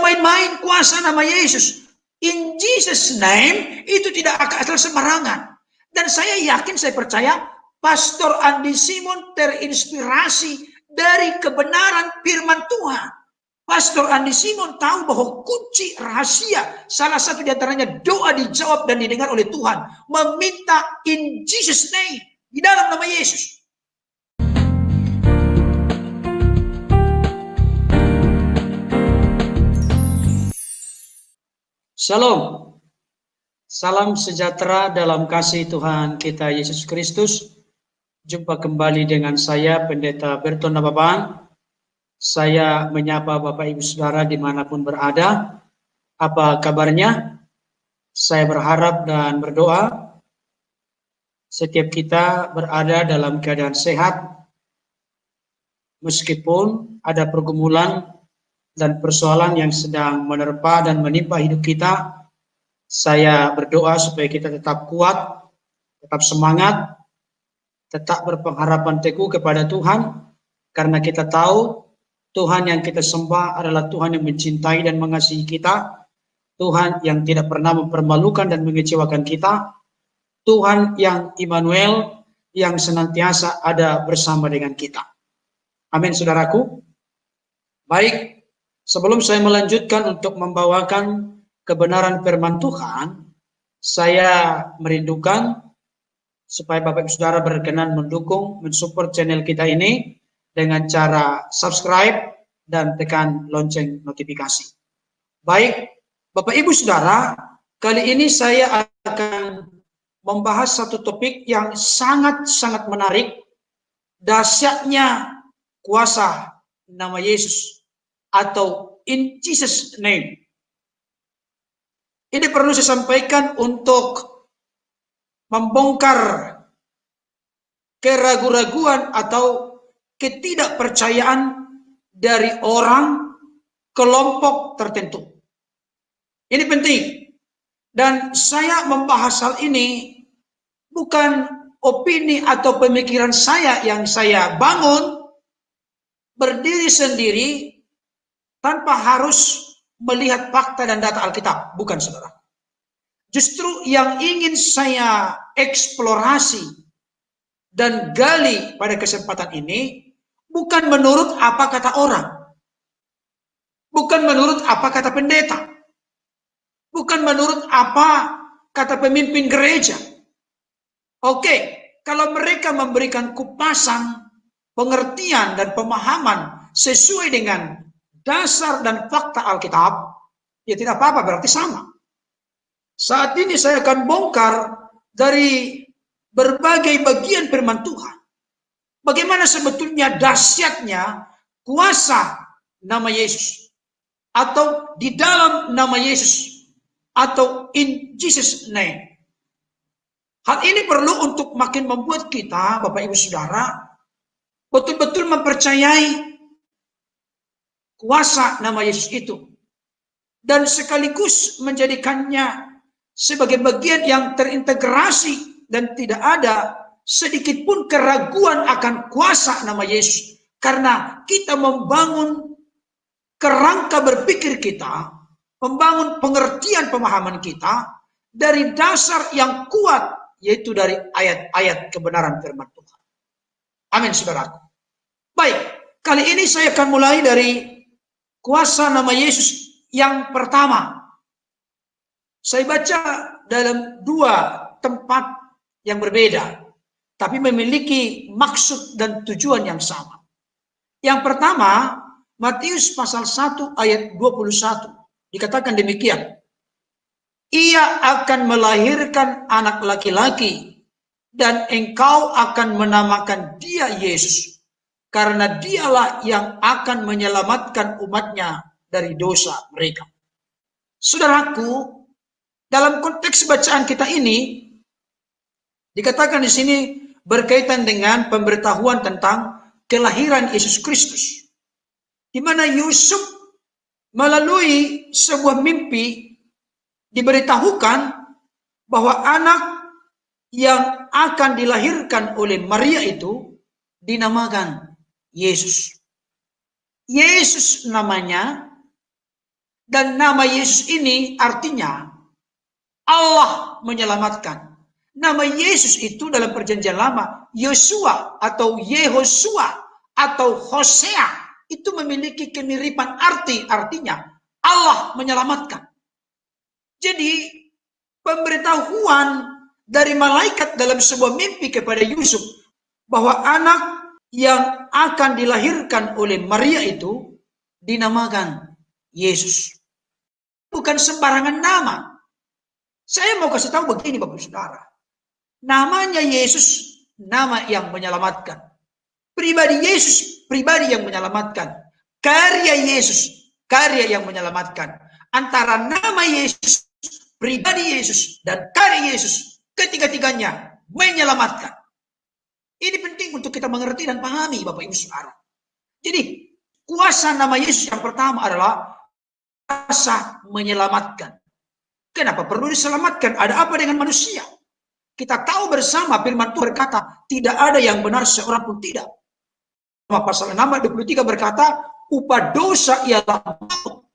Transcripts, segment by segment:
Jangan main-main kuasa nama Yesus. In Jesus name itu tidak akan asal sembarangan. Dan saya yakin, saya percaya Pastor Andi Simon terinspirasi dari kebenaran firman Tuhan. Pastor Andi Simon tahu bahwa kunci rahasia, salah satu di antaranya doa dijawab dan didengar oleh Tuhan. Meminta in Jesus name, di dalam nama Yesus. Shalom. Salam sejahtera dalam kasih Tuhan kita Yesus Kristus. Jumpa kembali dengan saya, Pendeta Berton Nababan. Saya menyapa Bapak Ibu Saudara dimanapun berada. Apa kabarnya? Saya berharap dan berdoa setiap kita berada dalam keadaan sehat, meskipun ada pergumulan dan persoalan yang sedang menerpa dan menimpa hidup kita. Saya berdoa supaya kita tetap kuat, tetap semangat, tetap berpengharapan teguh kepada Tuhan, karena kita tahu Tuhan yang kita sembah adalah Tuhan yang mencintai dan mengasihi kita, Tuhan yang tidak pernah mempermalukan dan mengecewakan kita, Tuhan yang Immanuel, yang senantiasa ada bersama dengan kita. Amin, saudaraku. Baik, sebelum saya melanjutkan untuk membawakan kebenaran firman Tuhan, saya merindukan supaya Bapak Ibu Saudara berkenan mendukung, mensupport channel kita ini dengan cara subscribe dan tekan lonceng notifikasi. Baik, Bapak Ibu Saudara, kali ini saya akan membahas satu topik yang sangat-sangat menarik, dahsyatnya kuasa nama Yesus atau in Jesus name. Ini perlu saya sampaikan untuk membongkar keraguan-raguan atau ketidakpercayaan dari orang kelompok tertentu. Ini penting. Dan saya membahas hal ini bukan opini atau pemikiran saya yang saya bangun berdiri sendiri tanpa harus melihat fakta dan data Alkitab. Bukan, saudara. Justru yang ingin saya eksplorasi dan gali pada kesempatan ini bukan menurut apa kata orang, bukan menurut apa kata pendeta, bukan menurut apa kata pemimpin gereja. Oke, kalau mereka memberikan kupasan, pengertian dan pemahaman sesuai dengan dasar dan fakta Alkitab, ya tidak apa-apa, berarti sama. Saat ini saya akan bongkar dari berbagai bagian firman Tuhan. Bagaimana sebetulnya dahsyatnya kuasa nama Yesus, atau di dalam nama Yesus, atau in Jesus name. Hal ini perlu untuk makin membuat kita, Bapak Ibu Saudara, betul-betul mempercayai kuasa nama Yesus itu, dan sekaligus menjadikannya sebagai bagian yang terintegrasi dan tidak ada sedikit pun keraguan akan kuasa nama Yesus, karena kita membangun kerangka berpikir kita, membangun pengertian pemahaman kita dari dasar yang kuat, yaitu dari ayat-ayat kebenaran firman Tuhan. Amin, saudaraku. Baik, kali ini saya akan mulai dari kuasa nama Yesus yang pertama. Saya baca dalam dua tempat yang berbeda, tapi memiliki maksud dan tujuan yang sama. Yang pertama, Matius pasal 1 ayat 21. Dikatakan demikian. Ia akan melahirkan anak laki-laki, dan engkau akan menamakan dia Yesus, karena dialah yang akan menyelamatkan umatnya dari dosa mereka. Saudaraku, dalam konteks bacaan kita ini, dikatakan di sini berkaitan dengan pemberitahuan tentang kelahiran Yesus Kristus, di mana Yusuf melalui sebuah mimpi diberitahukan bahwa anak yang akan dilahirkan oleh Maria itu dinamakan Yesus. Yesus namanya, Dan nama Yesus ini artinya Allah menyelamatkan. Nama Yesus itu dalam perjanjian lama, Yosua atau Yehosua atau Hosea, itu memiliki kemiripan artinya Allah menyelamatkan. Jadi pemberitahuan dari malaikat dalam sebuah mimpi kepada Yusuf bahwa anak yang akan dilahirkan oleh Maria itu dinamakan Yesus. Bukan sembarangan nama. Saya mau kasih tahu begini Bapak Saudara. Namanya Yesus, nama yang menyelamatkan. Pribadi Yesus, pribadi yang menyelamatkan. Karya Yesus, karya yang menyelamatkan. Antara nama Yesus, pribadi Yesus, dan karya Yesus, ketiga-tiganya menyelamatkan. Ini penting untuk kita mengerti dan pahami Bapak Ibu Saudara. Jadi, kuasa nama Yesus yang pertama adalah kuasa menyelamatkan. Kenapa perlu diselamatkan? Ada apa dengan manusia? Kita tahu bersama firman Tuhan berkata, tidak ada yang benar seorang pun tidak. Pasal 6 ayat 23 berkata, upah dosa ialah maut.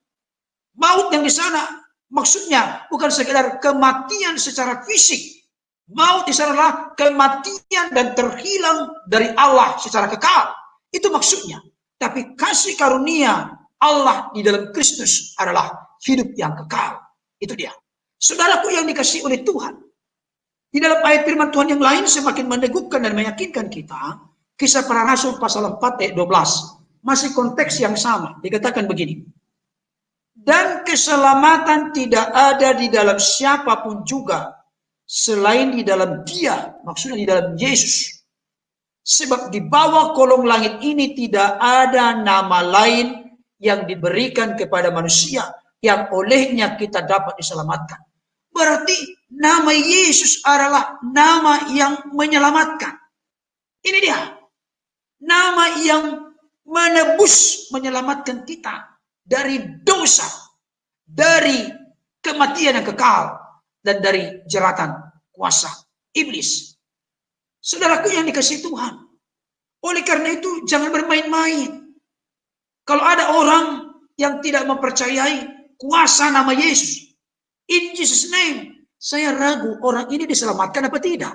Maut yang di sana maksudnya bukan sekedar kematian secara fisik. Maut di sana adalah kematian dan terhilang dari Allah secara kekal. Itu maksudnya. Tapi kasih karunia Allah di dalam Kristus adalah hidup yang kekal. Itu dia. Saudaraku yang dikasihi oleh Tuhan. Di dalam ayat firman Tuhan yang lain semakin meneguhkan dan meyakinkan kita. Kisah Para Rasul pasal 4 ayat 12. Masih konteks yang sama. Dikatakan begini. Dan keselamatan tidak ada di dalam siapapun juga. Selain di dalam Dia. Maksudnya di dalam Yesus. Sebab di bawah kolong langit ini tidak ada nama lain yang diberikan kepada manusia. Yang olehnya kita dapat diselamatkan. Berarti nama Yesus adalah nama yang menyelamatkan. Ini dia. Nama yang menebus, menyelamatkan kita dari dosa, dari kematian yang kekal, dan dari jeratan kuasa iblis. Saudaraku yang dikasihi Tuhan. Oleh karena itu jangan bermain-main. Kalau ada orang yang tidak mempercayai kuasa nama Yesus, in Jesus name, saya ragu orang ini diselamatkan apa tidak.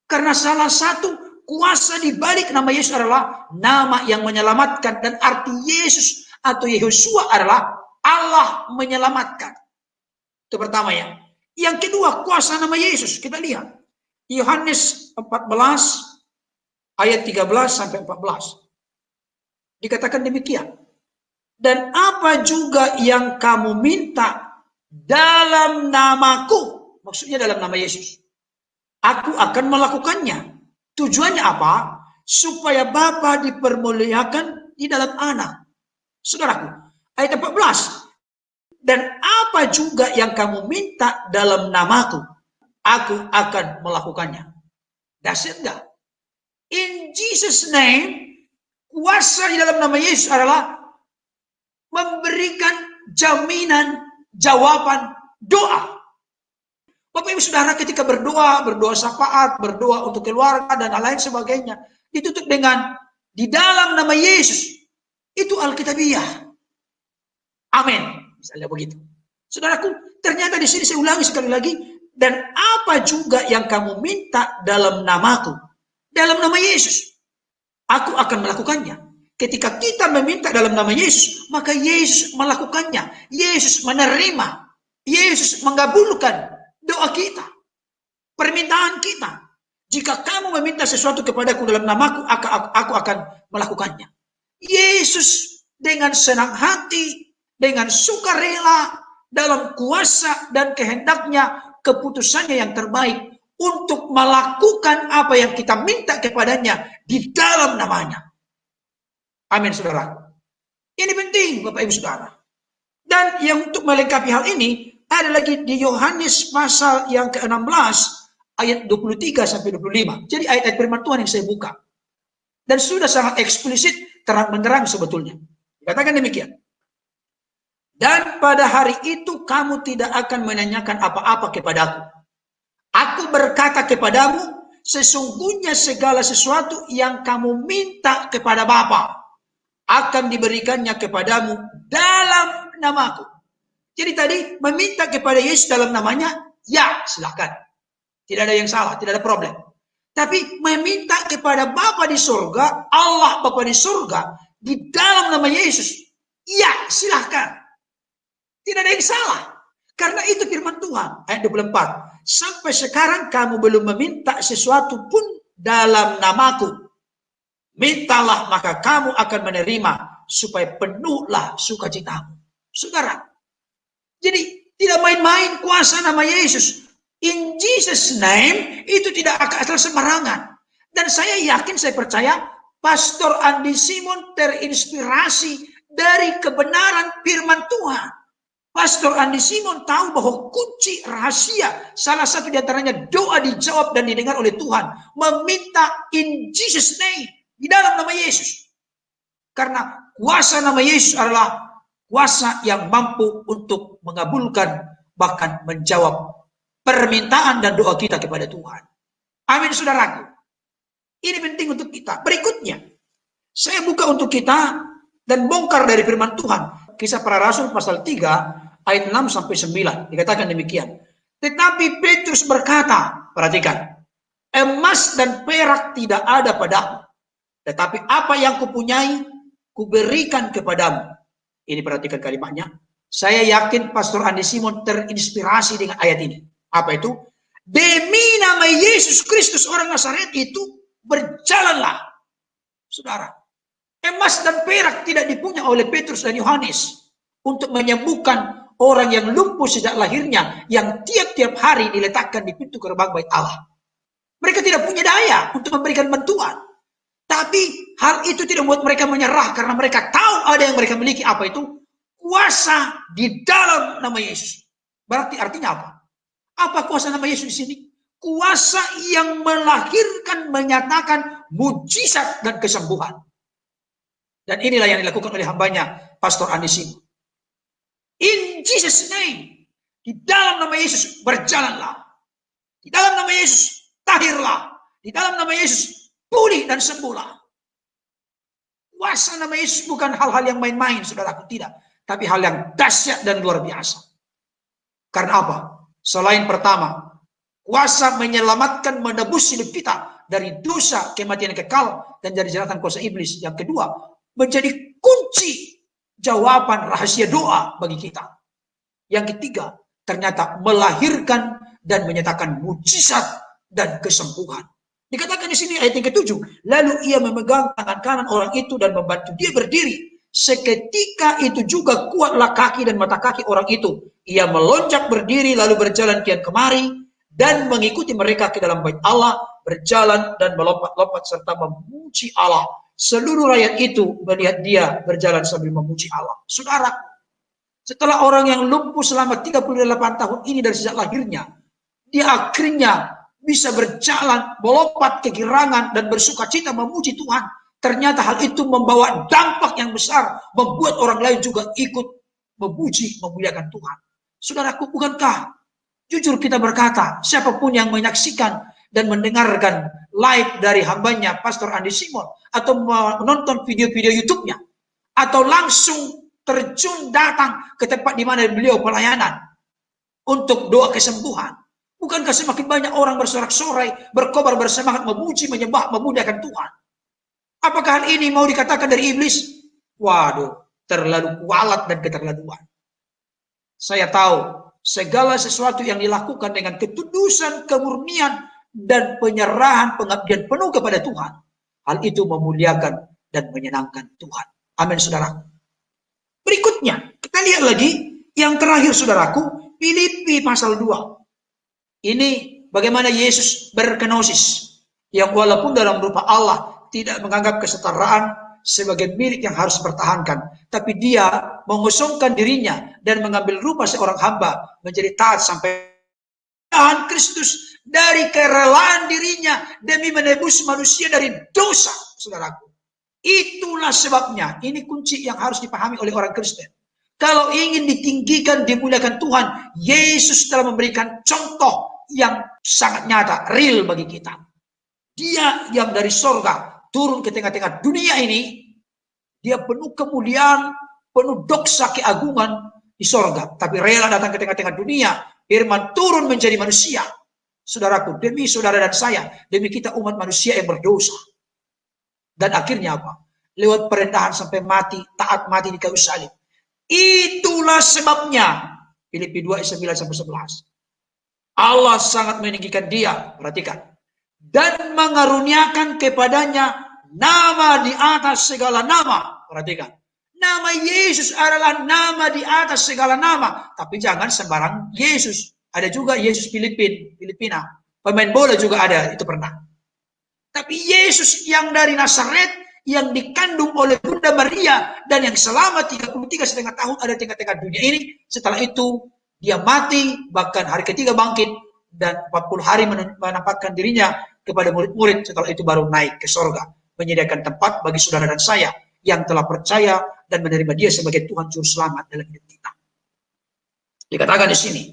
Karena salah satu kuasa di balik nama Yesus adalah nama yang menyelamatkan. Dan arti Yesus atau Yehosua adalah Allah menyelamatkan. Itu pertama ya. Yang kedua, kuasa nama Yesus. Kita lihat. Yohanes 14 ayat 13 sampai 14. Dikatakan demikian. Dan apa juga yang kamu minta dalam namaku. Maksudnya dalam nama Yesus. Aku akan melakukannya. Tujuannya apa? Supaya Bapa dipermuliakan di dalam anak. Saudaraku, ayat 14. Dan apa juga yang kamu minta dalam namaku, aku akan melakukannya. Dahsyat enggak? In Jesus name, kuasa di dalam nama Yesus adalah memberikan jaminan jawaban doa. Bapak Ibu Saudara ketika berdoa syafaat, berdoa untuk keluarga dan lain sebagainya, ditutup dengan di dalam nama Yesus. Itu Alkitabiah. Amin. Misalnya begitu. Saudaraku, ternyata di sini saya ulangi sekali lagi, dan apa juga yang kamu minta dalam namaku, dalam nama Yesus, aku akan melakukannya. Ketika kita meminta dalam nama Yesus, maka Yesus melakukannya. Yesus menerima. Yesus mengabulkan doa kita, permintaan kita. Jika kamu meminta sesuatu kepadaku dalam namaku, aku akan melakukannya. Yesus dengan senang hati, dengan sukarela, dalam kuasa dan kehendaknya, keputusannya yang terbaik untuk melakukan apa yang kita minta kepadanya di dalam namanya. Amin, saudara. Ini penting, Bapak Ibu Saudara. Dan yang untuk melengkapi hal ini, ada lagi di Yohanes pasal yang ke-16 ayat 23 sampai 25. Jadi ayat-ayat firman Tuhan yang saya buka. Dan sudah sangat eksplisit, terang-menerang sebetulnya. Dikatakan demikian. Dan pada hari itu kamu tidak akan menanyakan apa-apa kepadaku. Aku berkata kepadamu, sesungguhnya segala sesuatu yang kamu minta kepada Bapa akan diberikannya kepadamu dalam namaku. Jadi tadi meminta kepada Yesus dalam namanya, ya silahkan. Tidak ada yang salah, tidak ada problem. Tapi meminta kepada Bapa di surga, Allah Bapa di surga, di dalam nama Yesus, ya silahkan. Tidak ada yang salah. Karena itu firman Tuhan, ayat 24. Sampai sekarang kamu belum meminta sesuatu pun dalam namaku. Mintalah maka kamu akan menerima, supaya penuhlah sukacitamu. Saudara, jadi tidak main-main kuasa nama Yesus. In Jesus name itu tidak akan asal sembarangan. Dan saya yakin, saya percaya Pastor Andi Simon terinspirasi dari kebenaran firman Tuhan. Pastor Andi Simon tahu bahwa kunci rahasia, salah satu di antaranya doa dijawab dan didengar oleh Tuhan. Meminta in Jesus name, di dalam nama Yesus. Karena kuasa nama Yesus adalah kuasa yang mampu untuk mengabulkan, bahkan menjawab permintaan dan doa kita kepada Tuhan. Amin, saudaraku. Ini penting untuk kita. Berikutnya, saya buka untuk kita dan bongkar dari firman Tuhan. Kisah Para Rasul pasal 3 ayat 6 sampai 9 dikatakan demikian. Tetapi Petrus berkata, perhatikan, emas dan perak tidak ada padaku, tetapi apa yang kupunyai kuberikan kepadamu. Ini perhatikan kalimatnya. Saya yakin Pastor Andi Simon terinspirasi dengan ayat ini. Apa itu? Demi nama Yesus Kristus orang Nazaret itu berjalanlah. Saudara, emas dan perak tidak dipunya oleh Petrus dan Yohanes untuk menyembuhkan orang yang lumpuh sejak lahirnya, yang tiap-tiap hari diletakkan di pintu gerbang bait Allah. Mereka tidak punya daya untuk memberikan bantuan. Tapi hal itu tidak membuat mereka menyerah, karena mereka tahu ada yang mereka miliki. Apa itu? Kuasa di dalam nama Yesus. Berarti artinya apa? Apa kuasa nama Yesus di sini? Kuasa yang melahirkan, menyatakan mujizat dan kesembuhan. Dan inilah yang dilakukan oleh hambanya, Pastor Andi Simon. In Jesus name, di dalam nama Yesus berjalanlah. Di dalam nama Yesus tahirlah. Di dalam nama Yesus pulih dan sembuhlah. Kuasa nama Yesus bukan hal-hal yang main-main, saudaraku, tidak. Tapi hal yang dahsyat dan luar biasa. Karena apa? Selain pertama, kuasa menyelamatkan, menebus hidup kita dari dosa, kematian kekal, dan dari jeratan kuasa iblis. Yang kedua, menjadi kunci jawaban rahasia doa bagi kita. Yang ketiga, ternyata melahirkan dan menyatakan mujizat dan kesembuhan. Dikatakan di sini ayat yang ke-7, lalu ia memegang tangan kanan orang itu dan membantu dia berdiri. Seketika itu juga kuatlah kaki dan mata kaki orang itu. Ia melonjak berdiri lalu berjalan kian kemari dan mengikuti mereka ke dalam bait Allah, berjalan dan melompat-lompat serta memuji Allah. Seluruh rakyat itu melihat dia berjalan sambil memuji Allah. Saudara, setelah orang yang lumpuh selama 38 tahun ini dari sejak lahirnya, dia akhirnya bisa berjalan, melompat kegirangan dan bersukacita memuji Tuhan. Ternyata hal itu membawa dampak yang besar, membuat orang lain juga ikut memuji, memuliakan Tuhan. Saudaraku, bukankah jujur kita berkata, siapapun yang menyaksikan dan mendengarkan live dari hambanya Pastor Andi Simon, atau menonton video-video YouTube-nya, atau langsung terjun datang ke tempat di mana beliau pelayanan untuk doa kesembuhan, bukankah semakin banyak orang bersorak-sorai, berkobar, bersemangat, memuji, menyembah, memuliakan Tuhan? Apakah hal ini mau dikatakan dari iblis? Waduh, terlalu kualat dan keterlaluan. Saya tahu segala sesuatu yang dilakukan dengan ketudusan, kemurnian, dan penyerahan, pengabdian penuh kepada Tuhan, hal itu memuliakan dan menyenangkan Tuhan. Amin, saudaraku. Berikutnya, kita lihat lagi yang terakhir, saudaraku, Filipi pasal 2. Ini bagaimana Yesus berkenosis, yang walaupun dalam rupa Allah tidak menganggap kesetaraan sebagai milik yang harus dipertahankan, tapi dia mengosongkan dirinya dan mengambil rupa seorang hamba, menjadi taat sampai Tuhan Kristus dari kerelaan dirinya demi menebus manusia dari dosa, saudaraku. Itulah sebabnya, ini kunci yang harus dipahami oleh orang Kristen. Kalau ingin ditinggikan, dimuliakan Tuhan, Yesus telah memberikan contoh yang sangat nyata, real bagi kita. Dia yang dari sorga turun ke tengah-tengah dunia ini, dia penuh kemuliaan, penuh doksa keagungan, di sorga, tapi rela datang ke tengah-tengah dunia. Firman turun menjadi manusia. Saudaraku, demi saudara dan saya, demi kita umat manusia yang berdosa. Dan akhirnya apa? Lewat perendahan sampai mati, taat mati di kayu salib. Itulah sebabnya Filipi 2 ayat 9 sampai 11. Allah sangat meninggikan dia, perhatikan, dan mengaruniakan kepadanya nama di atas segala nama. Perhatikan, nama Yesus adalah nama di atas segala nama. Tapi jangan sembarang Yesus. Ada juga Yesus Filipina. Pemain bola juga ada, itu pernah. Tapi Yesus yang dari Nazaret, yang dikandung oleh Bunda Maria, dan yang selama 33,5 tahun ada di tengah-tengah dunia ini. Setelah itu dia mati, bahkan hari ketiga bangkit, dan 40 hari menampakkan dirinya kepada murid-murid. Setelah itu baru naik ke sorga, menyediakan tempat bagi saudara dan saya yang telah percaya dan menerima dia sebagai Tuhan Juru Selamat dalam hidup kita. Dikatakan di sini,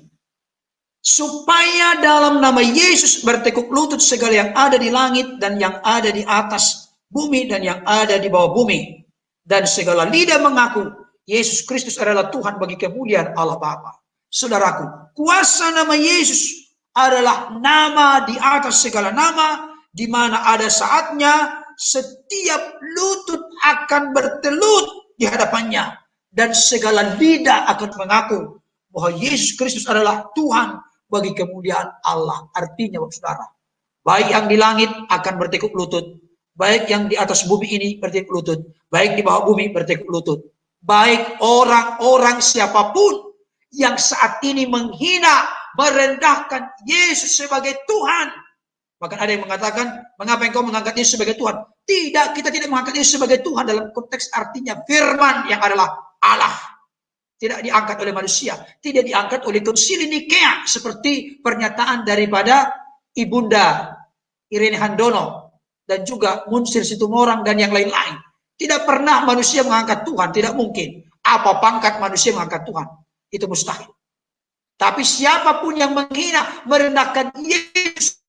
supaya dalam nama Yesus bertekuk lutut segala yang ada di langit dan yang ada di atas bumi dan yang ada di bawah bumi, dan segala lidah mengaku Yesus Kristus adalah Tuhan bagi kemuliaan Allah Bapa. Saudaraku, kuasa nama Yesus adalah nama di atas segala nama, di mana ada saatnya setiap lutut akan bertelut di hadapannya, dan segala lidah akan mengaku bahwa Yesus Kristus adalah Tuhan bagi kemuliaan Allah. Artinya, Bapak Saudara, baik yang di langit akan bertekuk lutut, baik yang di atas bumi ini bertekuk lutut, baik di bawah bumi bertekuk lutut, baik orang-orang siapapun yang saat ini menghina, merendahkan Yesus sebagai Tuhan. Bahkan ada yang mengatakan, mengapa engkau mengangkat Yesus sebagai Tuhan? Tidak, kita tidak mengangkat Yesus sebagai Tuhan dalam konteks artinya firman yang adalah Allah. Tidak diangkat oleh manusia, tidak diangkat oleh Konsili Nikea seperti pernyataan daripada Ibunda Irene Handono dan juga Munsir Situmorang dan yang lain-lain. Tidak pernah manusia mengangkat Tuhan, tidak mungkin. Apa pangkat manusia mengangkat Tuhan? Itu mustahil. Tapi siapapun yang menghina, merendahkan Yesus,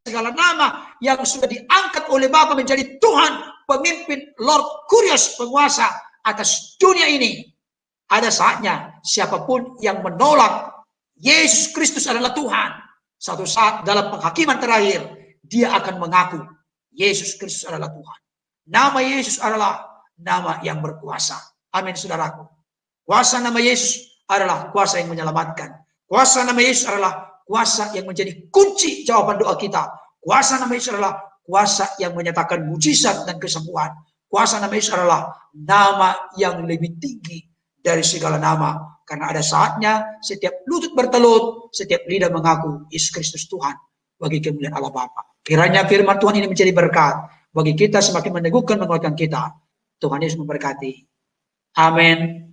segala nama yang sudah diangkat oleh Bapa menjadi Tuhan, pemimpin, Lord Kurios, penguasa atas dunia ini, ada saatnya siapapun yang menolak Yesus Kristus adalah Tuhan, satu saat dalam penghakiman terakhir dia akan mengaku Yesus Kristus adalah Tuhan. Nama Yesus adalah nama yang berkuasa. Amin, saudaraku. Kuasa nama Yesus adalah kuasa yang menyelamatkan. Kuasa nama Yesus adalah kuasa yang menjadi kunci jawaban doa kita. Kuasa nama Yesus adalah kuasa yang menyatakan mujizat dan kesembuhan. Kuasa nama Yesus adalah nama yang lebih tinggi dari segala nama. Karena ada saatnya setiap lutut bertelut, setiap lidah mengaku Yesus Kristus Tuhan bagi kemuliaan Allah Bapa. Kiranya firman Tuhan ini menjadi berkat bagi kita, semakin meneguhkan, menguatkan kita. Tuhan Yesus memberkati. Amin.